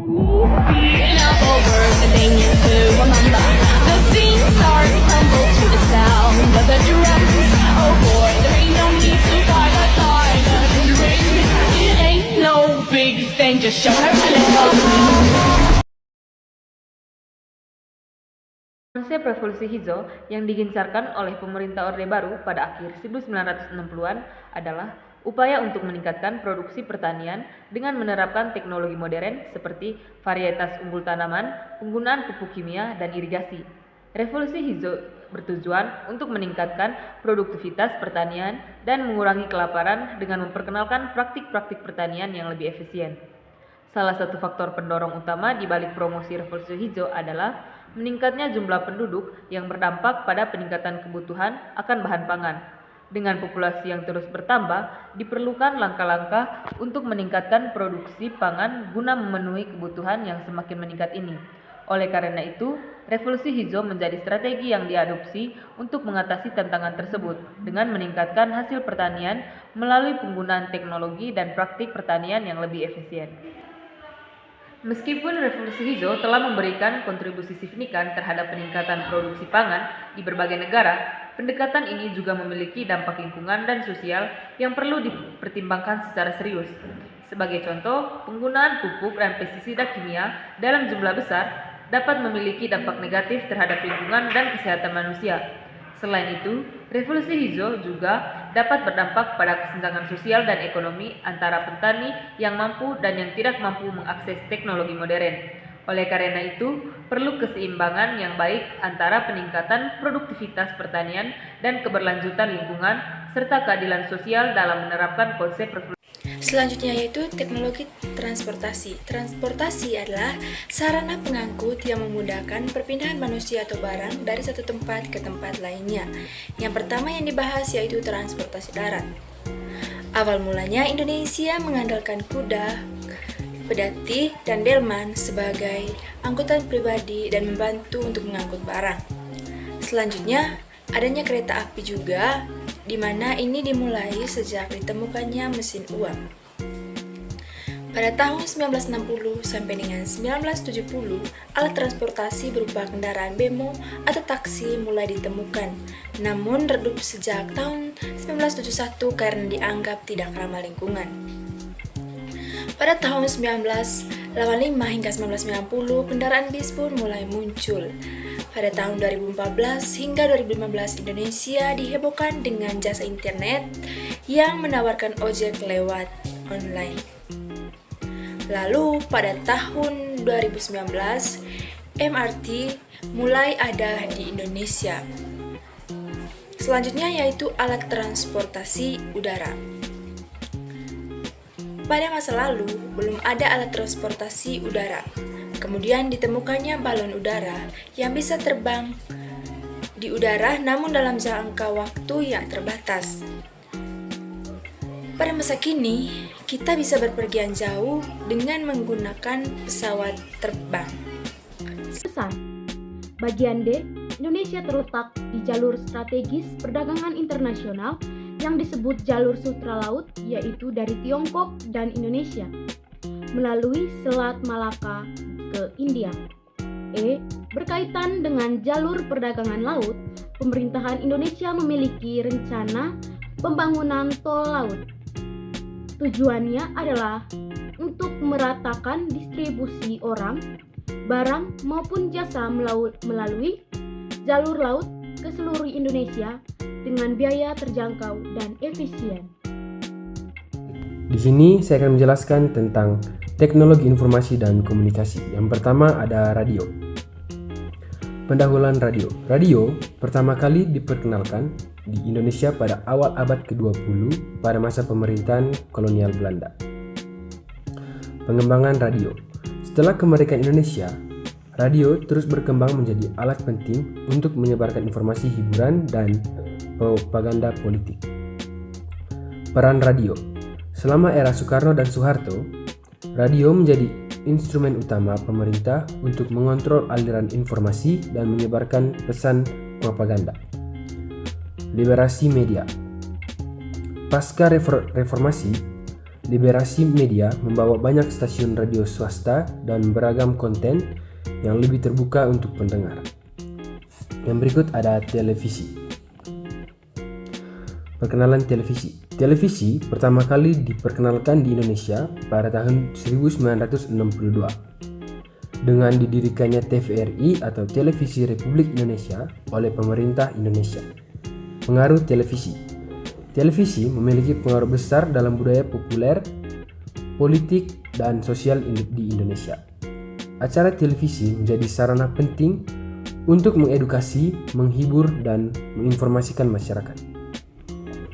Being up over the thing to remember. The scene starts to tumble to the sound of the drums. Oh boy, there ain't no need to fight the silent ring. It ain't no big thing, just show her a little. Konsep revolusi hijau yang digencarkan oleh pemerintah Orde Baru pada akhir 1960-an adalah upaya untuk meningkatkan produksi pertanian dengan menerapkan teknologi modern seperti varietas unggul tanaman, penggunaan pupuk kimia, dan irigasi. Revolusi hijau bertujuan untuk meningkatkan produktivitas pertanian dan mengurangi kelaparan dengan memperkenalkan praktik-praktik pertanian yang lebih efisien. Salah satu faktor pendorong utama di balik promosi revolusi hijau adalah meningkatnya jumlah penduduk yang berdampak pada peningkatan kebutuhan akan bahan pangan. Dengan populasi yang terus bertambah, diperlukan langkah-langkah untuk meningkatkan produksi pangan guna memenuhi kebutuhan yang semakin meningkat ini. Oleh karena itu, revolusi hijau menjadi strategi yang diadopsi untuk mengatasi tantangan tersebut dengan meningkatkan hasil pertanian melalui penggunaan teknologi dan praktik pertanian yang lebih efisien. Meskipun revolusi hijau telah memberikan kontribusi signifikan terhadap peningkatan produksi pangan di berbagai negara, pendekatan ini juga memiliki dampak lingkungan dan sosial yang perlu dipertimbangkan secara serius. Sebagai contoh, penggunaan pupuk dan pestisida kimia dalam jumlah besar dapat memiliki dampak negatif terhadap lingkungan dan kesehatan manusia. Selain itu, revolusi hijau juga dapat berdampak pada kesenjangan sosial dan ekonomi antara petani yang mampu dan yang tidak mampu mengakses teknologi modern. Oleh karena itu, perlu keseimbangan yang baik antara peningkatan produktivitas pertanian dan keberlanjutan lingkungan, serta keadilan sosial dalam menerapkan konsep revolusi. Selanjutnya yaitu teknologi transportasi. Transportasi adalah sarana pengangkut yang memudahkan perpindahan manusia atau barang dari satu tempat ke tempat lainnya. Yang pertama yang dibahas yaitu transportasi darat. Awal mulanya Indonesia mengandalkan kuda, pedati, dan delman sebagai angkutan pribadi dan membantu untuk mengangkut barang. Selanjutnya, adanya kereta api juga, di mana ini dimulai sejak ditemukannya mesin uap. Pada tahun 1960 sampai dengan 1970, alat transportasi berupa kendaraan bemo atau taksi mulai ditemukan, namun redup sejak tahun 1971 karena dianggap tidak ramah lingkungan. Pada tahun 1985 hingga 1990, kendaraan bis pun mulai muncul. Pada tahun 2014 hingga 2015, Indonesia dihebohkan dengan jasa internet yang menawarkan ojek lewat online. Lalu pada tahun 2019, MRT mulai ada di Indonesia. Selanjutnya yaitu alat transportasi udara. Pada masa lalu, belum ada alat transportasi udara. Kemudian ditemukannya balon udara yang bisa terbang di udara namun dalam jangka waktu yang terbatas. Pada masa kini, kita bisa berpergian jauh dengan menggunakan pesawat terbang. Pesan. Bagian D, Indonesia terletak di jalur strategis perdagangan internasional yang disebut jalur sutra laut, yaitu dari Tiongkok dan Indonesia melalui Selat Malaka ke India. E. Berkaitan dengan jalur perdagangan laut, pemerintahan Indonesia memiliki rencana pembangunan tol laut. Tujuannya adalah untuk meratakan distribusi orang, barang maupun jasa melalui jalur laut ke seluruh Indonesia dengan biaya terjangkau dan efisien. Di sini saya akan menjelaskan tentang teknologi informasi dan komunikasi. Yang pertama ada radio. Pendahuluan radio. Radio pertama kali diperkenalkan di Indonesia pada awal abad ke-20 pada masa pemerintahan kolonial Belanda. Pengembangan radio. Setelah kemerdekaan Indonesia, radio terus berkembang menjadi alat penting untuk menyebarkan informasi hiburan dan propaganda politik. Peran radio. Selama era Soekarno dan Soeharto, radio menjadi instrumen utama pemerintah untuk mengontrol aliran informasi dan menyebarkan pesan propaganda. Liberasi media. Pasca reformasi, Liberasi media membawa banyak stasiun radio swasta dan beragam konten yang lebih terbuka untuk pendengar. Yang berikut ada televisi. Perkenalan televisi. Televisi pertama kali diperkenalkan di Indonesia pada tahun 1962 dengan didirikannya TVRI atau Televisi Republik Indonesia oleh pemerintah Indonesia. Pengaruh televisi. Televisi memiliki pengaruh besar dalam budaya populer, politik, dan sosial di Indonesia. Acara televisi menjadi sarana penting untuk mengedukasi, menghibur, dan menginformasikan masyarakat.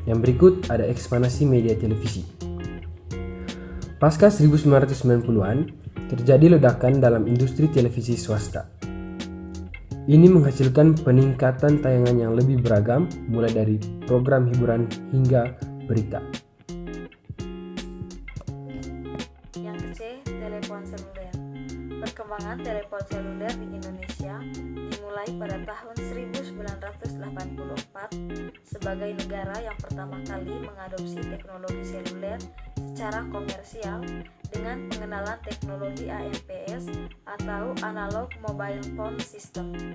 Yang berikut ada ekspansi media televisi. Pasca 1990-an, terjadi ledakan dalam industri televisi swasta. Ini menghasilkan peningkatan tayangan yang lebih beragam, mulai dari program hiburan hingga berita. Yang ke-C, telepon seluler. Perkembangan telepon seluler di Indonesia dimulai pada tahun 1984 sebagai negara yang pertama kali mengadopsi teknologi seluler secara komersial dengan pengenalan teknologi AMPS atau Analog Mobile Phone System.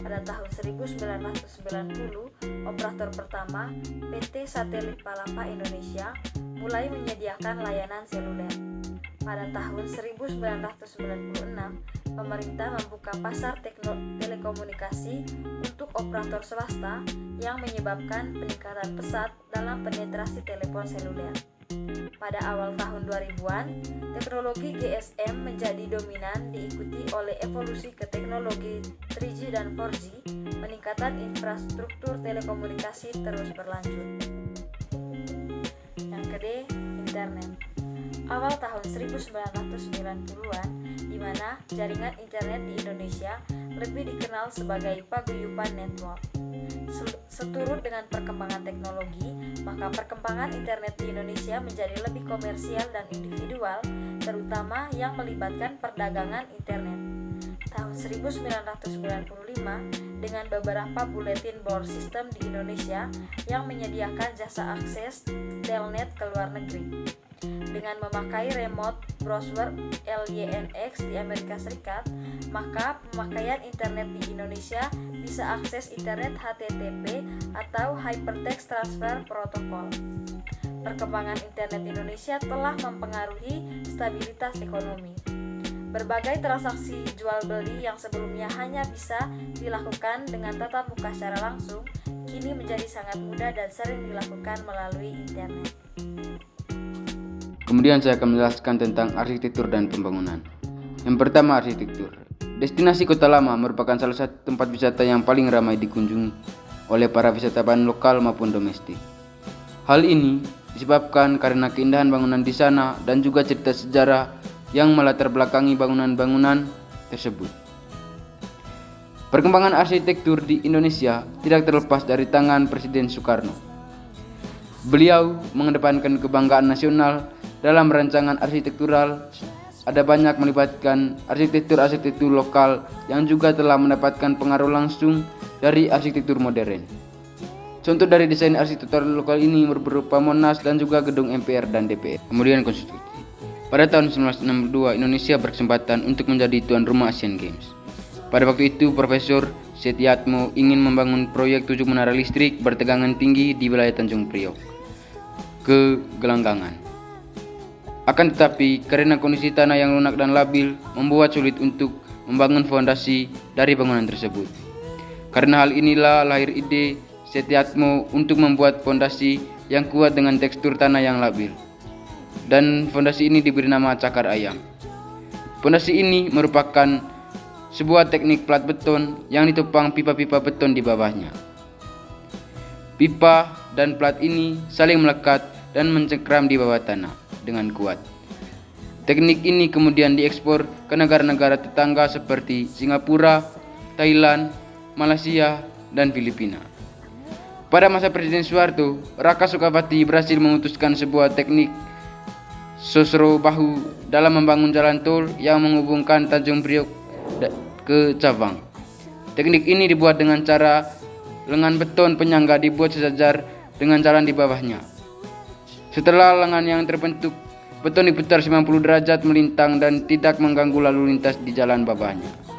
Pada tahun 1990, operator pertama, PT Satelit Palapa Indonesia, mulai menyediakan layanan seluler. Pada tahun 1996, pemerintah membuka pasar telekomunikasi untuk operator swasta yang menyebabkan peningkatan pesat dalam penetrasi telepon seluler. Pada awal tahun 2000-an, teknologi GSM menjadi dominan diikuti oleh evolusi ke teknologi 3G dan 4G. Peningkatan infrastruktur telekomunikasi terus berlanjut. Yang ke-D, internet. Awal tahun 1990-an, di mana jaringan internet di Indonesia lebih dikenal sebagai paguyuban network. Seturut dengan perkembangan teknologi, maka perkembangan internet di Indonesia menjadi lebih komersial dan individual, terutama yang melibatkan perdagangan internet. Tahun 1995, dengan beberapa bulletin board system di Indonesia yang menyediakan jasa akses telnet ke luar negeri. Dengan memakai remote browser LYNX di Amerika Serikat, maka pemakaian internet di Indonesia bisa akses internet HTTP atau Hypertext Transfer Protocol. Perkembangan internet Indonesia telah mempengaruhi stabilitas ekonomi. Berbagai transaksi jual beli yang sebelumnya hanya bisa dilakukan dengan tatap muka secara langsung, kini menjadi sangat mudah dan sering dilakukan melalui internet. Kemudian saya akan menjelaskan tentang arsitektur dan pembangunan. Yang pertama, arsitektur. Destinasi Kota Lama merupakan salah satu tempat wisata yang paling ramai dikunjungi oleh para wisatawan lokal maupun domestik. Hal ini disebabkan karena keindahan bangunan di sana dan juga cerita sejarah yang melatar belakangi bangunan-bangunan tersebut. Perkembangan arsitektur di Indonesia tidak terlepas dari tangan Presiden Soekarno. Beliau mengedepankan kebanggaan nasional dalam rancangan arsitektural. Ada banyak melibatkan arsitektur-arsitektur lokal yang juga telah mendapatkan pengaruh langsung dari arsitektur modern. Contoh dari desain arsitektur lokal ini berupa Monas dan juga gedung MPR dan DPR. Kemudian konstitusi. Pada tahun 1962, Indonesia berkesempatan untuk menjadi tuan rumah Asian Games. Pada waktu itu, Profesor Setiatmo ingin membangun proyek 7 menara listrik bertegangan tinggi di wilayah Tanjung Priok ke Gelanggangan. Akan tetapi, karena kondisi tanah yang lunak dan labil membuat sulit untuk membangun fondasi dari bangunan tersebut. Karena hal inilah lahir ide Setiatmo untuk membuat fondasi yang kuat dengan tekstur tanah yang labil. Dan fondasi ini diberi nama cakar ayam. Fondasi ini merupakan sebuah teknik plat beton yang ditopang pipa-pipa beton di bawahnya. Pipa dan plat ini saling melekat dan mencengkram di bawah tanah dengan kuat. Teknik ini kemudian diekspor ke negara-negara tetangga seperti Singapura, Thailand, Malaysia, dan Filipina. Pada masa Presiden Soeharto, Raka Sukawati berhasil memutuskan sebuah teknik sosro bahu dalam membangun jalan tol yang menghubungkan Tanjung Priok ke Cawang. Teknik ini dibuat dengan cara lengan beton penyangga dibuat sejajar dengan jalan di bawahnya. Setelah lengan yang terbentuk, beton diputar 90 derajat melintang dan tidak mengganggu lalu lintas di jalan bawahnya.